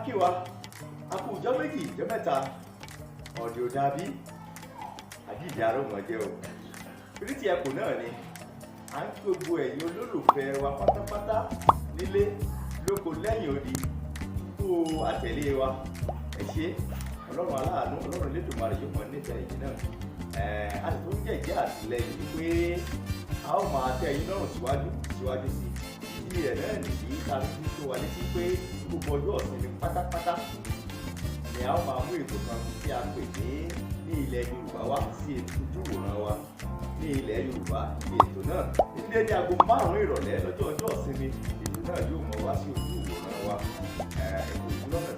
kí wa a kú ọjọ́ méjì ọjọ́ mẹ́ta ọ̀dẹ̀ ò dàbí àjíǹde arómọ jẹ́ o pírítì ẹkùn náà ni à ń kí gbogbo ẹ̀yin olólùfẹ́ wa pátápátá nílé lóko lẹ́yìn odi kó àtẹ̀lé wa ẹ ṣé ọlọ́run aláàánú ọlọ́run Elédùmarè yóò mọ̀ nífẹ̀ẹ́ yìí náà a sì tún jẹ́jẹ́ àtìlẹ́yìn pé a ó máa tẹ ẹ̀yin lọ́rùn síwájú sí i rẹ̀ náà nìyí ká fi tó wa létí pé gbogbo ọjọ́ ìsinmi pátápátá ni a ó máa mú ètò kan tí a pè ní ilẹ̀ Yorùbá wá sí ojú ìwòran wa ní ilẹ̀ Yorùbá ètò náà ní dédé aago 5 ìrọ̀lẹ́ lọ́jọ́ ìsinmi ètò náà yóò mọ̀ wá sí ojú ìwòran wa ètò ìfúnlọ́nà